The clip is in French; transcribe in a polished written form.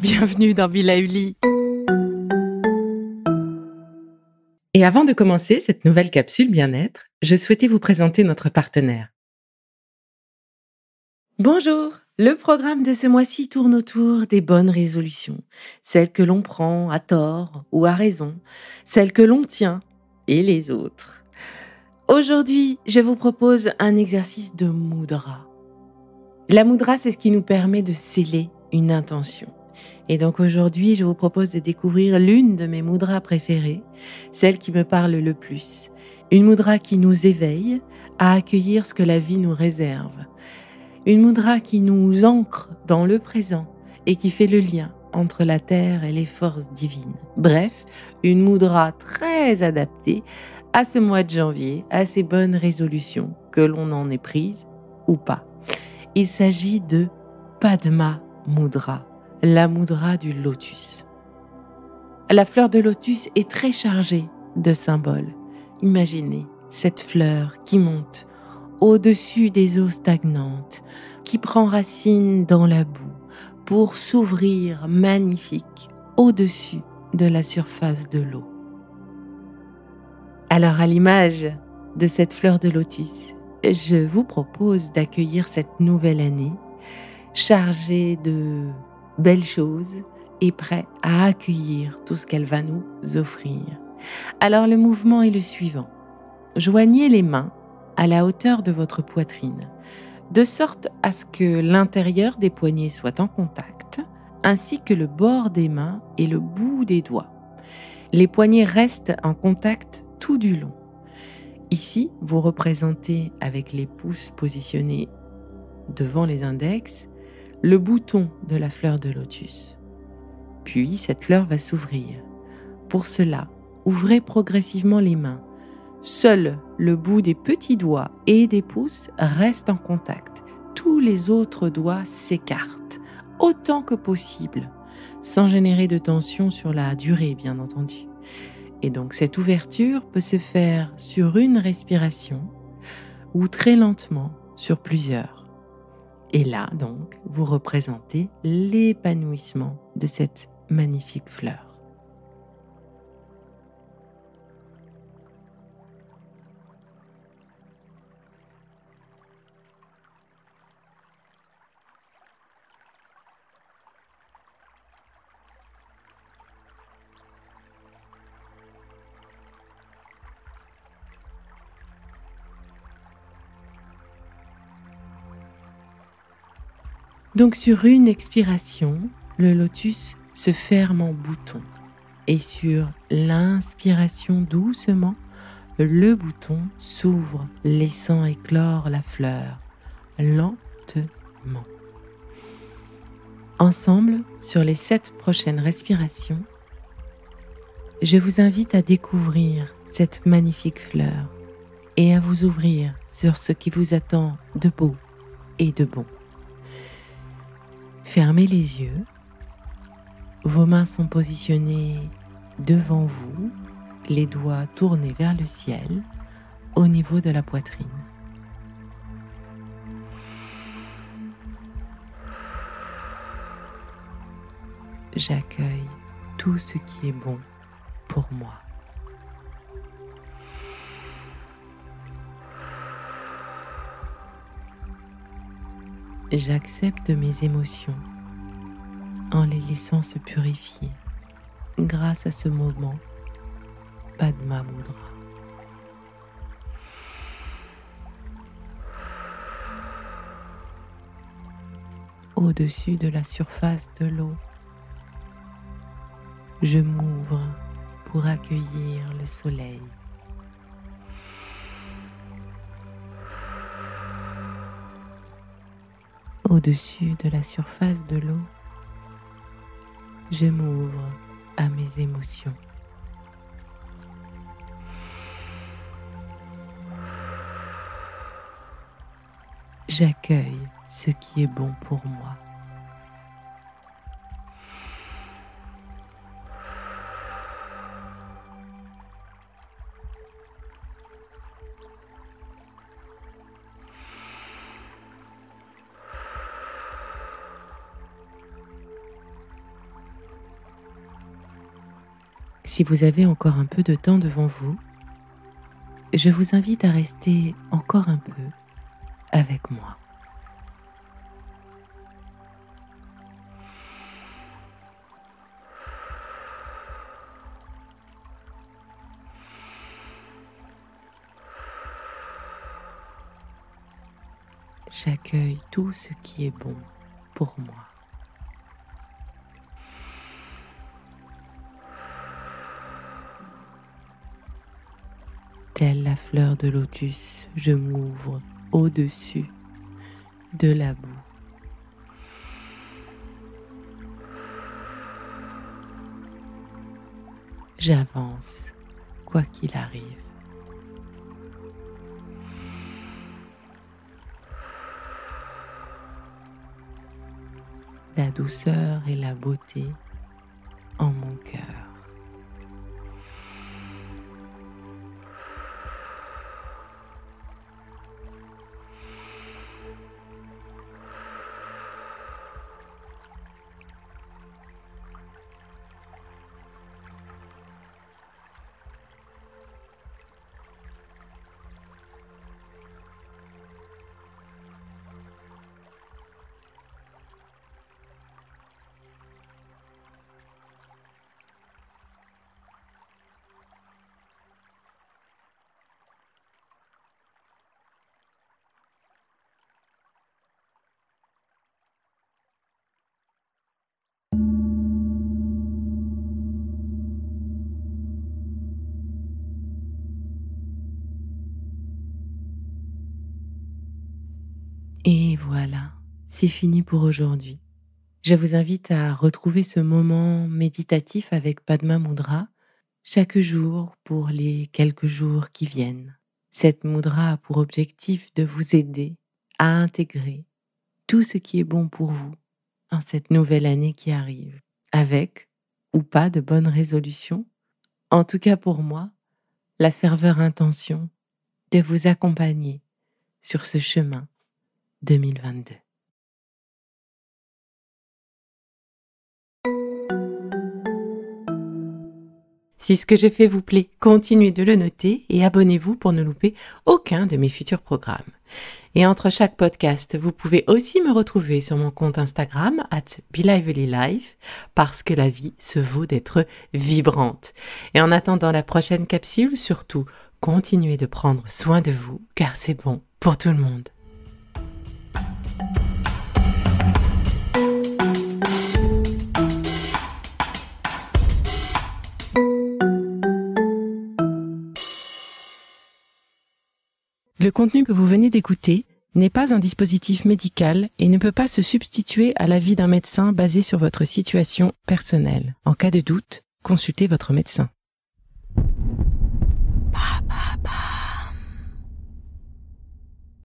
bienvenue dans Villa Uli. Et avant de commencer cette nouvelle capsule bien-être, je souhaitais vous présenter notre partenaire. Bonjour, le programme de ce mois-ci tourne autour des bonnes résolutions, celles que l'on prend à tort ou à raison, celles que l'on tient et les autres. Aujourd'hui, je vous propose un exercice de mudra. La mudra, c'est ce qui nous permet de sceller une intention. Et donc aujourd'hui, je vous propose de découvrir l'une de mes mudras préférées, celle qui me parle le plus. Une mudra qui nous éveille à accueillir ce que la vie nous réserve. Une mudra qui nous ancre dans le présent et qui fait le lien entre la terre et les forces divines. Bref, une mudra très adaptée à ce mois de janvier, à ces bonnes résolutions, que l'on en ait prises ou pas. Il s'agit de Padma Mudra, la mudra du lotus. La fleur de lotus est très chargée de symboles. Imaginez cette fleur qui monte au-dessus des eaux stagnantes, qui prend racine dans la boue pour s'ouvrir magnifique au-dessus de la surface de l'eau. Alors à l'image de cette fleur de lotus, je vous propose d'accueillir cette nouvelle année chargée de belles choses et prêt à accueillir tout ce qu'elle va nous offrir. Alors le mouvement est le suivant. Joignez les mains à la hauteur de votre poitrine, de sorte à ce que l'intérieur des poignets soit en contact, ainsi que le bord des mains et le bout des doigts. Les poignets restent en contact tout du long. Ici, vous représentez avec les pouces positionnés devant les index le bouton de la fleur de lotus. Puis, cette fleur va s'ouvrir. Pour cela, ouvrez progressivement les mains. Seul le bout des petits doigts et des pouces reste en contact. Tous les autres doigts s'écartent, autant que possible, sans générer de tension sur la durée, bien entendu. Et donc, cette ouverture peut se faire sur une respiration ou très lentement sur plusieurs. Et là, donc, vous représentez l'épanouissement de cette magnifique fleur. Donc sur une expiration, le lotus se ferme en bouton et sur l'inspiration doucement, le bouton s'ouvre, laissant éclore la fleur lentement. Ensemble, sur les 7 prochaines respirations, je vous invite à découvrir cette magnifique fleur et à vous ouvrir sur ce qui vous attend de beau et de bon. Fermez les yeux, vos mains sont positionnées devant vous, les doigts tournés vers le ciel, au niveau de la poitrine. J'accueille tout ce qui est bon pour moi. J'accepte mes émotions en les laissant se purifier grâce à ce moment Padma Mudra. Au-dessus de la surface de l'eau, je m'ouvre pour accueillir le soleil. Au-dessus de la surface de l'eau, je m'ouvre à mes émotions. J'accueille ce qui est bon pour moi. Si vous avez encore un peu de temps devant vous, je vous invite à rester encore un peu avec moi. J'accueille tout ce qui est bon pour moi. Telle la fleur de lotus, je m'ouvre au-dessus de la boue. J'avance, quoi qu'il arrive. La douceur et la beauté en mon cœur. Et voilà, c'est fini pour aujourd'hui. Je vous invite à retrouver ce moment méditatif avec Padma Mudra chaque jour pour les quelques jours qui viennent. Cette mudra a pour objectif de vous aider à intégrer tout ce qui est bon pour vous en cette nouvelle année qui arrive, avec ou pas de bonnes résolutions. En tout cas pour moi, la ferveur intention de vous accompagner sur ce chemin 2022. Si ce que je fais vous plaît, continuez de le noter et abonnez-vous pour ne louper aucun de mes futurs programmes. Et entre chaque podcast, vous pouvez aussi me retrouver sur mon compte Instagram @BeLivelyLife parce que la vie se vaut d'être vibrante. Et en attendant la prochaine capsule, surtout, continuez de prendre soin de vous car c'est bon pour tout le monde. Le contenu que vous venez d'écouter n'est pas un dispositif médical et ne peut pas se substituer à l'avis d'un médecin basé sur votre situation personnelle. En cas de doute, consultez votre médecin.